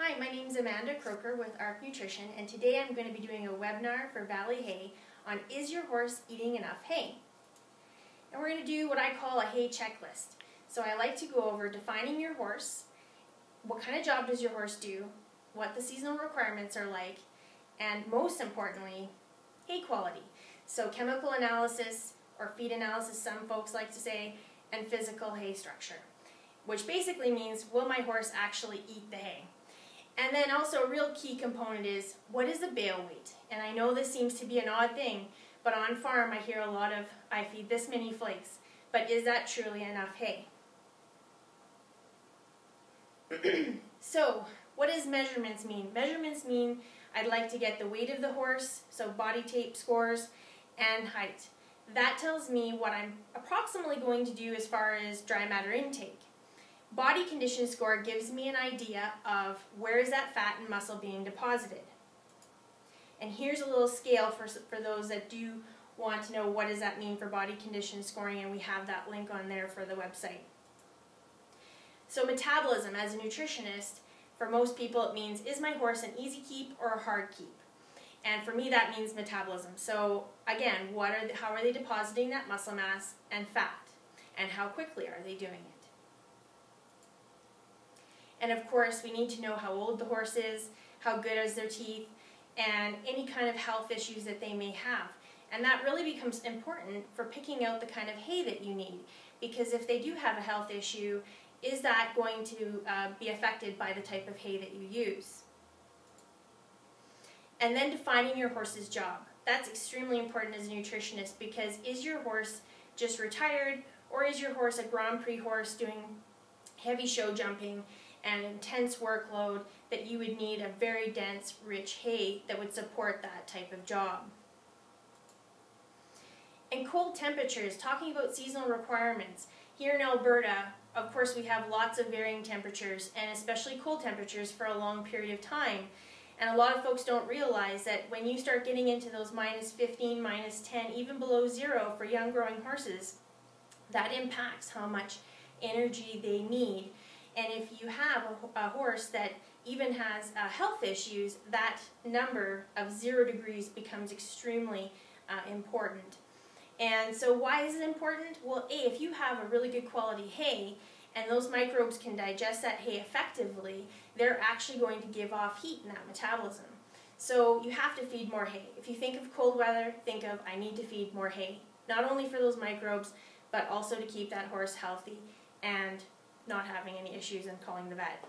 Hi, my name is Amanda Croker with ARC Nutrition, and today I'm going to be doing a webinar for Valley Hay on Is Your Horse Eating Enough Hay? And we're going to do what I call a hay checklist. So I like to go over defining your horse, what kind of job does your horse do, what the seasonal requirements are like, and most importantly, hay quality. So chemical analysis, or feed analysis some folks like to say, and physical hay structure, which basically means will my horse actually eat the hay? And then also a real key component is, what is the bale weight? And I know this seems to be an odd thing, but on farm I hear a lot of, I feed this many flakes, but is that truly enough hay? So, what does measurements mean? Measurements mean I'd like to get the weight of the horse, so body tape scores, and height. That tells me what I'm approximately going to do as far as dry matter intake. Body condition score gives me an idea of where is that fat and muscle being deposited. And here's a little scale for those that do want to know what does that mean for body condition scoring, and we have that link on there for the website. So metabolism, as a nutritionist, for most people it means, is my horse an easy keep or a hard keep? And for me that means metabolism. So again, how are they depositing that muscle mass and fat? And how quickly are they doing it? And of course, we need to know how old the horse is, how good is their teeth, and any kind of health issues that they may have. And that really becomes important for picking out the kind of hay that you need. Because if they do have a health issue, is that going to be affected by the type of hay that you use? And then defining your horse's job. That's extremely important as a nutritionist, because is your horse just retired, or is your horse a Grand Prix horse doing heavy show jumping and intense workload that you would need a very dense, rich hay that would support that type of job? And cold temperatures, talking about seasonal requirements. Here in Alberta, of course, we have lots of varying temperatures, and especially cold temperatures for a long period of time. And a lot of folks don't realize that when you start getting into those -15, -10, even below 0 for young growing horses, that impacts how much energy they need. And if you have a horse that even has health issues, that number of 0 degrees becomes extremely important. And so why is it important? Well, if you have a really good quality hay and those microbes can digest that hay effectively, they're actually going to give off heat in that metabolism. So you have to feed more hay. If you think of cold weather, think of I need to feed more hay. Not only for those microbes, but also to keep that horse healthy and not having any issues and calling the vet.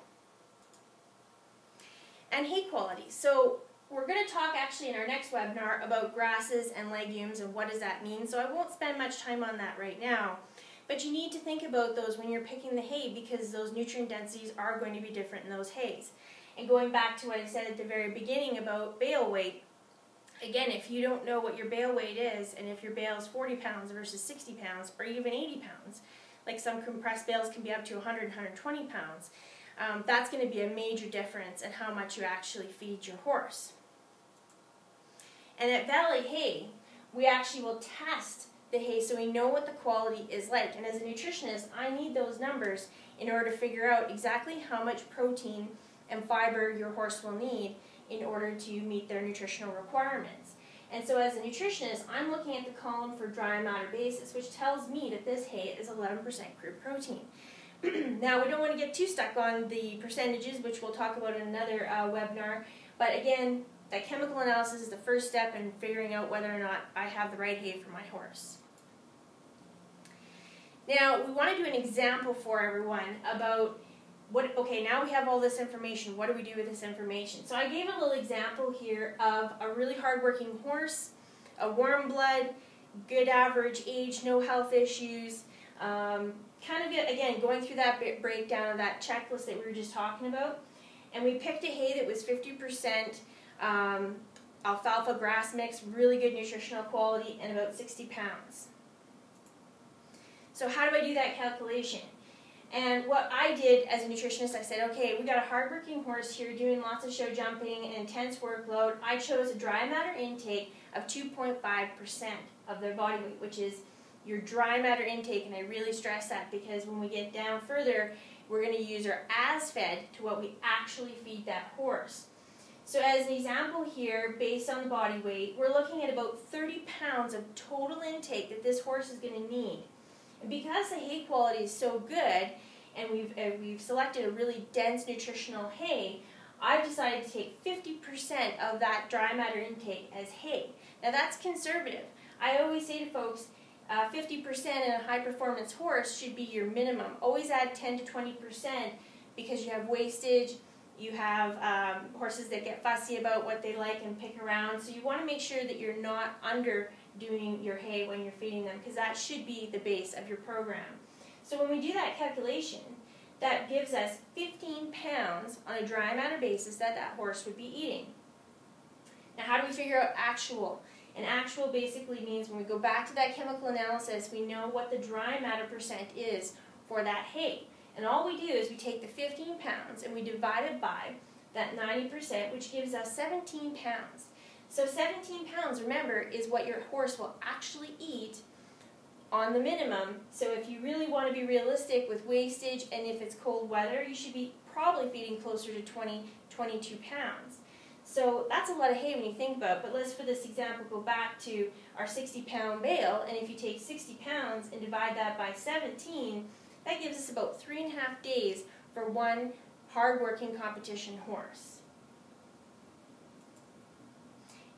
And hay quality. So we're going to talk actually in our next webinar about grasses and legumes and what does that mean. So I won't spend much time on that right now. But you need to think about those when you're picking the hay, because those nutrient densities are going to be different in those hays. And going back to what I said at the very beginning about bale weight, again, if you don't know what your bale weight is, and if your bale is 40 pounds versus 60 pounds or even 80 pounds, like some compressed bales can be up to 100, 120 pounds, that's going to be a major difference in how much you actually feed your horse. And at Valley Hay, we actually will test the hay so we know what the quality is like. And as a nutritionist, I need those numbers in order to figure out exactly how much protein and fiber your horse will need in order to meet their nutritional requirements. And so as a nutritionist, I'm looking at the column for dry matter basis, which tells me that this hay is 11% crude protein. Now, we don't want to get too stuck on the percentages, which we'll talk about in another webinar, but again, that chemical analysis is the first step in figuring out whether or not I have the right hay for my horse. Now, we want to do an example for everyone about okay, now we have all this information, what do we do with this information? So I gave a little example here of a really hardworking horse, a warm blood, good average age, no health issues, kind of, again, going through that breakdown of that checklist that we were just talking about. And we picked a hay that was 50% alfalfa grass mix, really good nutritional quality, and about 60 pounds. So how do I do that calculation? And what I did as a nutritionist, I said, okay, we got a hardworking horse here doing lots of show jumping and intense workload. I chose a dry matter intake of 2.5% of their body weight, which is your dry matter intake, and I really stress that because when we get down further we're going to use our as fed to what we actually feed that horse. So as an example here, based on the body weight, we're looking at about 30 pounds of total intake that this horse is going to need. And because the hay quality is so good, and we've selected a really dense nutritional hay, I've decided to take 50% of that dry matter intake as hay. Now that's conservative. I always say to folks, 50% in a high performance horse should be your minimum. Always add 10 to 20% because you have wastage, you have horses that get fussy about what they like and pick around, so you want to make sure that you're not underdoing your hay when you're feeding them, because that should be the base of your program. So when we do that calculation, that gives us 15 pounds on a dry matter basis that horse would be eating. Now how do we figure out actual? And actual basically means when we go back to that chemical analysis, we know what the dry matter percent is for that hay. And all we do is we take the 15 pounds and we divide it by that 90%, which gives us 17 pounds. So 17 pounds, remember, is what your horse will actually eat on the minimum. So if you really want to be realistic with wastage, and if it's cold weather, you should be probably feeding closer to 20, 22 pounds. So that's a lot of hay when you think about it, but let's, for this example, go back to our 60-pound bale, and if you take 60 pounds and divide that by 17, that gives us about 3.5 days for one hard-working competition horse.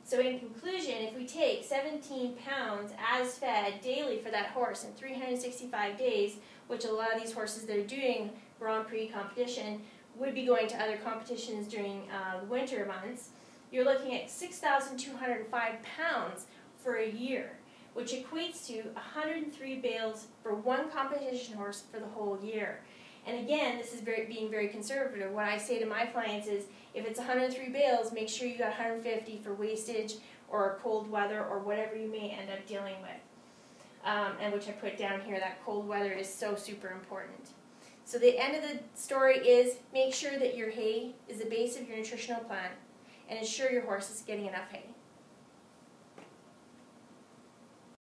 So in conclusion, if we take 17 pounds as fed daily for that horse in 365 days, which a lot of these horses that are doing Grand Prix competition would be going to other competitions during the winter months, you're looking at 6,205 pounds for a year, which equates to 103 bales for one competition horse for the whole year. And again, this is being very conservative. What I say to my clients is, if it's 103 bales, make sure you got 150 for wastage or cold weather or whatever you may end up dealing with. And which I put down here, that cold weather is so super important. So the end of the story is, make sure that your hay is the base of your nutritional plan and ensure your horse is getting enough hay.